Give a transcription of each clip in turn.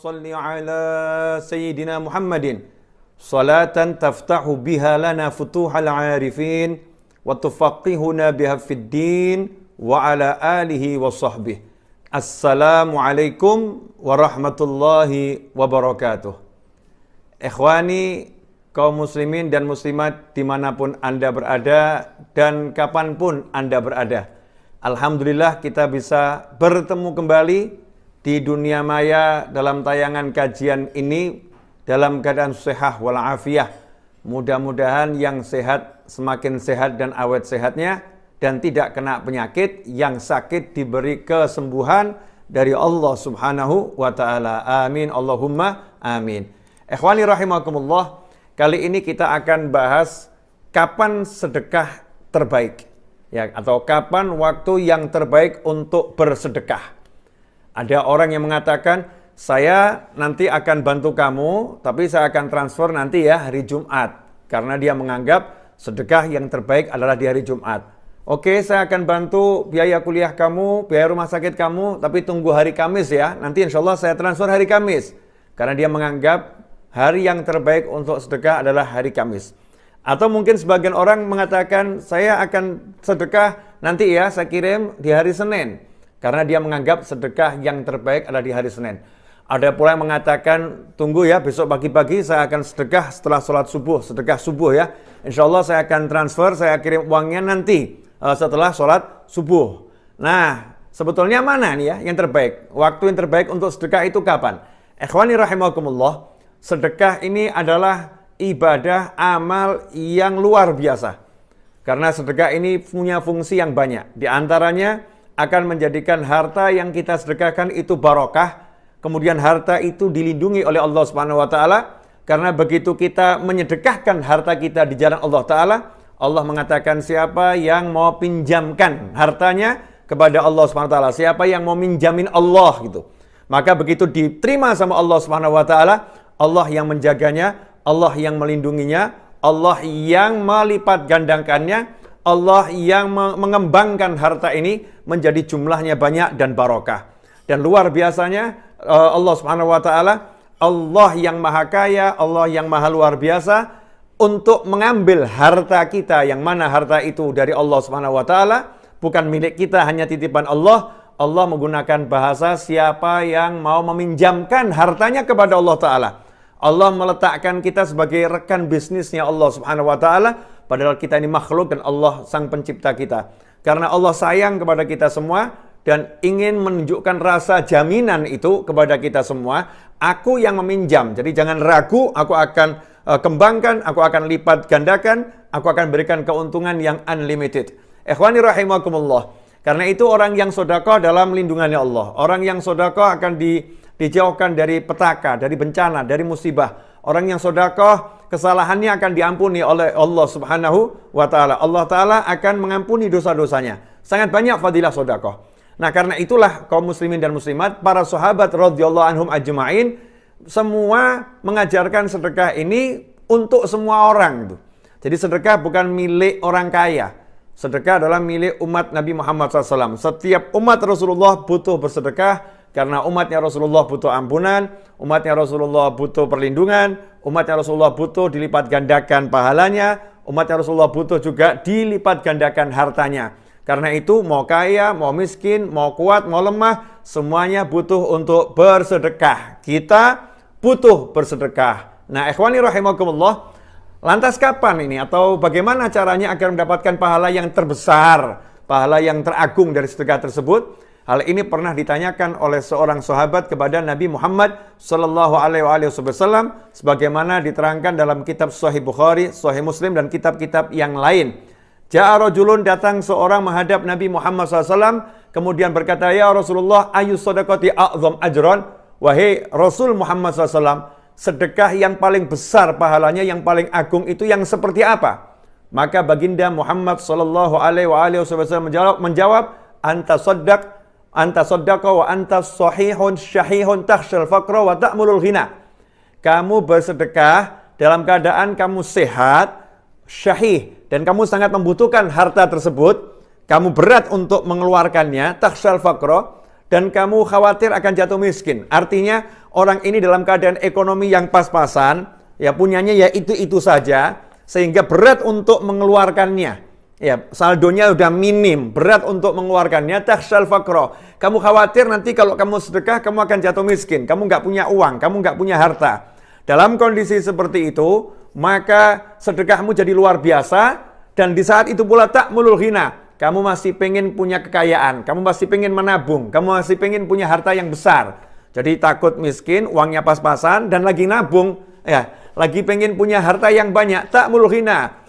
salli ala Sayyidina Muhammadin salatan taftahu biha lana futuhal arifin wa tufaqihuna biha fid din wa ala alihi wa sahbihi. Assalamualaikum warahmatullahi wabarakatuh. Ikhwani kaum muslimin dan muslimat dimanapun Anda berada dan kapanpun Anda berada. Alhamdulillah kita bisa bertemu kembali di dunia maya dalam tayangan kajian ini dalam keadaan sehat walafiah. Mudah-mudahan yang sehat semakin sehat dan awet sehatnya dan tidak kena penyakit, yang sakit diberi kesembuhan dari Allah Subhanahu wa taala. Amin Allahumma amin. Ikhwani rahimakumullah, kali ini kita akan bahas kapan sedekah terbaik, ya, atau kapan waktu yang terbaik untuk bersedekah. Ada orang yang mengatakan, saya nanti akan bantu kamu, tapi saya akan transfer nanti ya hari Jumat. Karena dia menganggap sedekah yang terbaik adalah di hari Jumat. Oke, saya akan bantu biaya kuliah kamu, biaya rumah sakit kamu, tapi tunggu hari Kamis ya. Nanti insya Allah saya transfer hari Kamis. Karena dia menganggap hari yang terbaik untuk sedekah adalah hari Kamis. Atau mungkin sebagian orang mengatakan, saya akan sedekah nanti ya, saya kirim di hari Senin. Karena dia menganggap sedekah yang terbaik adalah di hari Senin. Ada pula yang mengatakan, tunggu ya, besok pagi-pagi saya akan sedekah setelah sholat subuh, sedekah subuh ya. Insya Allah saya akan transfer, saya kirim uangnya nanti setelah sholat subuh. Nah, sebetulnya mana nih ya yang terbaik? Waktu yang terbaik untuk sedekah itu kapan? Ikhwani rahimakumullah, sedekah ini adalah ibadah amal yang luar biasa. Karena sedekah ini punya fungsi yang banyak. Di antaranya akan menjadikan harta yang kita sedekahkan itu barokah. Kemudian harta itu dilindungi oleh Allah Subhanahu wa taala. Karena begitu kita menyedekahkan harta kita di jalan Allah taala, Allah mengatakan siapa yang mau pinjamkan hartanya kepada Allah Subhanahu wa taala, siapa yang mau minjamin Allah gitu. Maka begitu diterima sama Allah Subhanahu wa taala, Allah yang menjaganya, Allah yang melindunginya, Allah yang melipat gandakannya, Allah yang mengembangkan harta ini menjadi jumlahnya banyak dan barokah. Dan luar biasanya Allah Subhanahu wa taala, Allah yang maha kaya, Allah yang maha luar biasa untuk mengambil harta kita, yang mana harta itu dari Allah Subhanahu wa taala, bukan milik kita, hanya titipan Allah. Allah menggunakan bahasa siapa yang mau meminjamkan hartanya kepada Allah taala. Allah meletakkan kita sebagai rekan bisnisnya Allah Subhanahu wa taala, padahal kita ini makhluk dan Allah sang pencipta kita. Karena Allah sayang kepada kita semua dan ingin menunjukkan rasa jaminan itu kepada kita semua. Aku yang meminjam, jadi jangan ragu, aku akan kembangkan, aku akan lipat gandakan, aku akan berikan keuntungan yang unlimited. Ikhwani rahimakumullah. Karena itu orang yang sedekah dalam lindungannya Allah. Orang yang sedekah akan dijauhkan dari petaka, dari bencana, dari musibah. Orang yang sedekah, kesalahannya akan diampuni oleh Allah Subhanahu wa taala. Allah taala akan mengampuni dosa-dosanya. Sangat banyak fadilah sedekah. Nah, karena itulah kaum muslimin dan muslimat, para sahabat radhiyallahu anhum ajma'in semua mengajarkan sedekah ini untuk semua orang itu. Jadi sedekah bukan milik orang kaya. Sedekah adalah milik umat Nabi Muhammad SAW. Setiap umat Rasulullah butuh bersedekah karena umatnya Rasulullah butuh ampunan, umatnya Rasulullah butuh perlindungan, umatnya Rasulullah butuh dilipat gandakan pahalanya, umatnya Rasulullah butuh juga dilipat gandakan hartanya. Karena itu mau kaya, mau miskin, mau kuat, mau lemah, semuanya butuh untuk bersedekah. Kita butuh bersedekah. Nah, ikhwani rahimakumullah, lantas kapan ini atau bagaimana caranya agar mendapatkan pahala yang terbesar, pahala yang teragung dari sedekah tersebut? Hal ini pernah ditanyakan oleh seorang sahabat kepada Nabi Muhammad sallallahu alaihi wasallam sebagaimana diterangkan dalam kitab Sahih Bukhari, Sahih Muslim dan kitab-kitab yang lain. Ja'a rajulun, datang seorang menghadap Nabi Muhammad SAW kemudian berkata, ya Rasulullah, ayu sadaqati a'zam ajran? Wahai Rasul Muhammad SAW, sedekah yang paling besar pahalanya, yang paling agung itu yang seperti apa? Maka baginda Muhammad sallallahu alaihi wasallam menjawab, anta saddaqa wa anta sahihun syahihun takhshal faqra wa ta'mulul ghina. Kamu bersedekah dalam keadaan kamu sehat, syahih, dan kamu sangat membutuhkan harta tersebut, kamu berat untuk mengeluarkannya, takhshal faqra, dan kamu khawatir akan jatuh miskin. Artinya orang ini dalam keadaan ekonomi yang pas-pasan, ya punyanya ya itu-itu saja, sehingga berat untuk mengeluarkannya. Ya, saldonya udah minim, berat untuk mengeluarkannya. Takhsyal faqra. Kamu khawatir nanti kalau kamu sedekah, kamu akan jatuh miskin. Kamu nggak punya uang, kamu nggak punya harta. Dalam kondisi seperti itu, maka sedekahmu jadi luar biasa. Dan di saat itu pula ta'mulul ghina. Kamu masih pengen punya kekayaan, kamu masih pengen menabung, kamu masih pengen punya harta yang besar. Jadi takut miskin, uangnya pas-pasan, dan lagi nabung, ya, lagi pengen punya harta yang banyak, ta'mulul ghina.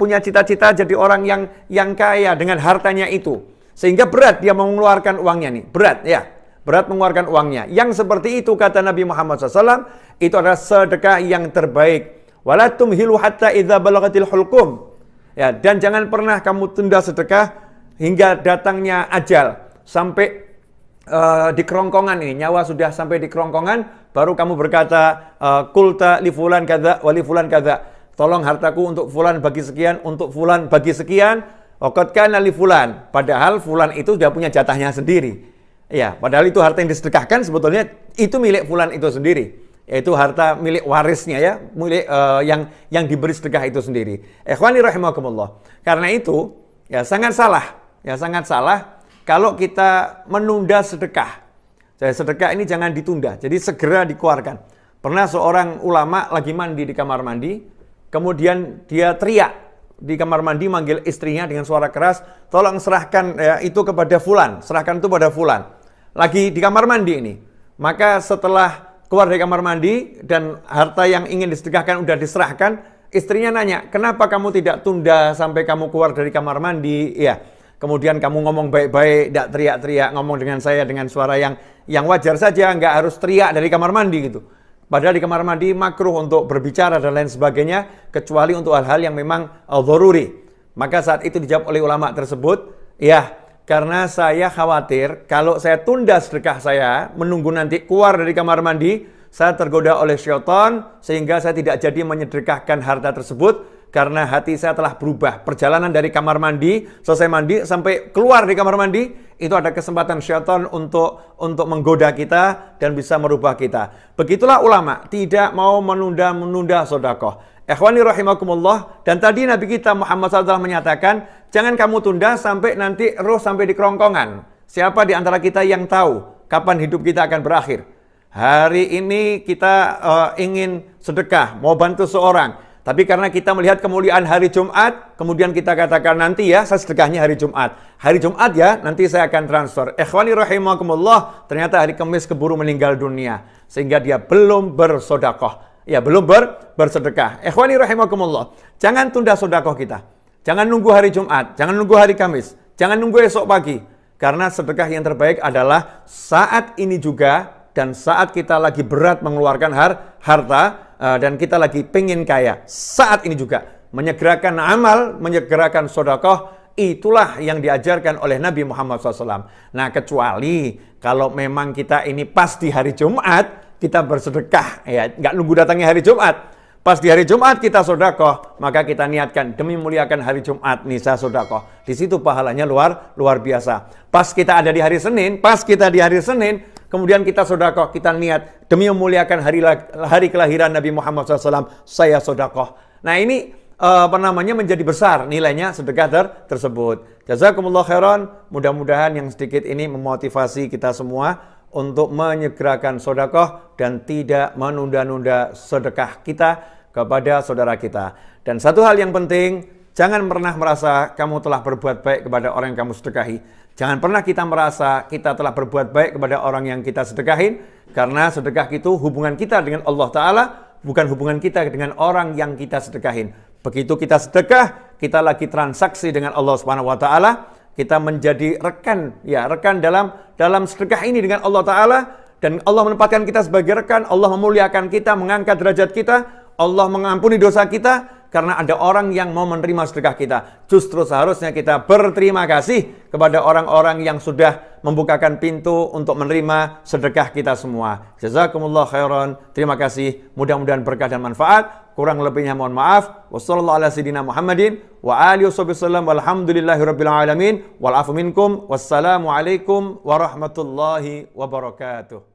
Punya cita-cita jadi orang yang kaya dengan hartanya itu. Sehingga berat dia mengeluarkan uangnya nih, berat ya. Berat mengeluarkan uangnya. Yang seperti itu kata Nabi Muhammad SAW, itu adalah sedekah yang terbaik. Wala tumhilu hatta idza balagatil hulqum. Ya, dan jangan pernah kamu tunda sedekah hingga datangnya ajal. Sampai di kerongkongan ini, nyawa sudah sampai di kerongkongan, baru kamu berkata, kulta li fulan kadza wa li fulan kadza. Tolong hartaku untuk fulan bagi sekian, untuk fulan bagi sekian. Waqad kana li fulan. Padahal fulan itu sudah punya jatahnya sendiri. Ya, padahal itu harta yang disedekahkan sebetulnya itu milik fulan itu sendiri. Yaitu harta milik warisnya ya, milik yang diberi sedekah itu sendiri. Ikhwani rahimakumullah. Karena itu ya sangat salah kalau kita menunda sedekah. Jadi sedekah ini jangan ditunda, jadi segera dikeluarkan. Pernah seorang ulama lagi mandi di kamar mandi, kemudian dia teriak di kamar mandi manggil istrinya dengan suara keras, tolong serahkan ya, itu kepada fulan, serahkan itu pada fulan. Lagi di kamar mandi ini. Maka setelah keluar dari kamar mandi dan harta yang ingin disedekahkan udah diserahkan, istrinya nanya, kenapa kamu tidak tunda sampai kamu keluar dari kamar mandi? Ya, kemudian kamu ngomong baik-baik, tidak teriak-teriak, ngomong dengan saya dengan suara yang wajar saja, nggak harus teriak dari kamar mandi gitu. Padahal di kamar mandi makruh untuk berbicara dan lain sebagainya, kecuali untuk hal-hal yang memang dzaruri. Maka saat itu dijawab oleh ulama tersebut, ya, karena saya khawatir kalau saya tunda sedekah saya, menunggu nanti keluar dari kamar mandi, saya tergoda oleh syaitan sehingga saya tidak jadi menyedekahkan harta tersebut karena hati saya telah berubah. Perjalanan dari kamar mandi, selesai mandi sampai keluar dari kamar mandi, itu ada kesempatan syaitan untuk menggoda kita dan bisa merubah kita. Begitulah ulama, tidak mau menunda sedekah. Ikhwani rahimakumullah, dan tadi Nabi kita Muhammad SAW menyatakan, jangan kamu tunda sampai nanti roh sampai di kerongkongan. Siapa di antara kita yang tahu kapan hidup kita akan berakhir? Hari ini kita ingin sedekah, mau bantu seorang. Tapi karena kita melihat kemuliaan hari Jumat, kemudian kita katakan nanti ya, saya sedekahnya hari Jumat. Hari Jumat ya, nanti saya akan transfer. Ikhwani rahimakumullah, ternyata hari Kamis keburu meninggal dunia. Sehingga dia belum bersedekah. Ya, belum bersedekah. Ikhwani rahimakumullah. Jangan tunda sedekah kita. Jangan nunggu hari Jumat, jangan nunggu hari Kamis, jangan nunggu esok pagi. Karena sedekah yang terbaik adalah saat ini juga dan saat kita lagi berat mengeluarkan harta dan kita lagi pengen kaya. Saat ini juga menyegerakan amal, menyegerakan sedekah, itulah yang diajarkan oleh Nabi Muhammad SAW. Nah, kecuali kalau memang kita ini pas di hari Jumat, kita bersedekah, ya, nggak nunggu datangnya hari Jumat. Pas di hari Jumat kita sedekah, maka kita niatkan demi muliakan hari Jumat nih saya sedekah. Di situ pahalanya luar biasa. Pas kita ada di hari Senin, kemudian kita sedekah, kita niat demi memuliakan hari kelahiran Nabi Muhammad SAW, saya sedekah. Nah ini menjadi besar nilainya sedekah tersebut. Jazakumullah khairan. Mudah-mudahan yang sedikit ini memotivasi kita semua untuk menyegerakan sedekah dan tidak menunda-nunda sedekah kita kepada saudara kita. Dan satu hal yang penting, jangan pernah merasa kamu telah berbuat baik kepada orang yang kamu sedekahi. Jangan pernah kita merasa kita telah berbuat baik kepada orang yang kita sedekahin, karena sedekah itu hubungan kita dengan Allah Ta'ala, bukan hubungan kita dengan orang yang kita sedekahin. Begitu kita sedekah, kita lagi transaksi dengan Allah Subhanahu wa Ta'ala. Kita menjadi rekan dalam sedekah ini dengan Allah Ta'ala, dan Allah menempatkan kita sebagai rekan. Allah memuliakan kita, mengangkat derajat kita, Allah mengampuni dosa kita, karena ada orang yang mau menerima sedekah kita. Justru seharusnya kita berterima kasih kepada orang-orang yang sudah membukakan pintu untuk menerima sedekah kita semua. Jazakumullah khairan. Terima kasih. Mudah-mudahan berkah dan manfaat. Kurang lebihnya mohon maaf. Wassallallahu ala sayyidina Muhammadin wa alihi wasallam walhamdulillahirabbil alamin wal afu minkum. Wassalamualaikum warahmatullahi wabarakatuh.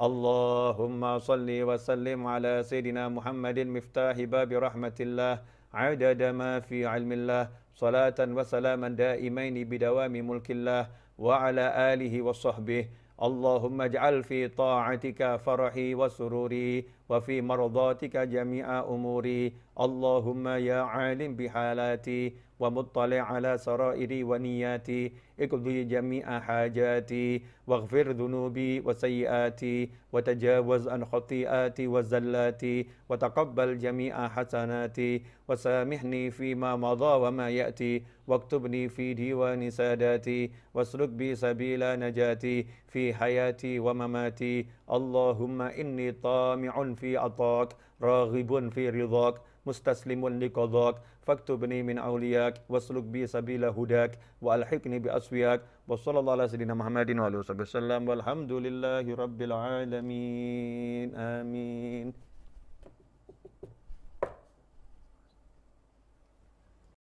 Allahumma salli wa sallim ala Sayyidina Muhammadin miftahi babi rahmatillah adada ma fi ilmillah salatan wa salaman daimaini bidawami mulkillah wa ala alihi wa sahbihi Allahumma ij'al fi ta'atika farahi wa sururi wa fi mardatika jami'a umuri Allahumma ya alim bihalati wa muttali' ala sarairi wa niyati iqdi jami'a hajati waghfir dhunubi wa sayyiati wa tajawaz an khati'ati wa zallati wa taqabbal jami'a hasanati wa samihni fima madha wa ma ya'ti waktubni fi diwani sadati wasluk bi sabila najati fi hayati wa mamati Allahumma inni tami'un fi atak raghibun fi ridhak mustaslimun liqadak faktubni min awliyak wasluk bi sabila hudak wa alhiqni bi aswiyak wa sallallahu ala sayyidina Muhammadin wa alihi wasallam walhamdulillahi rabbil alamin amin.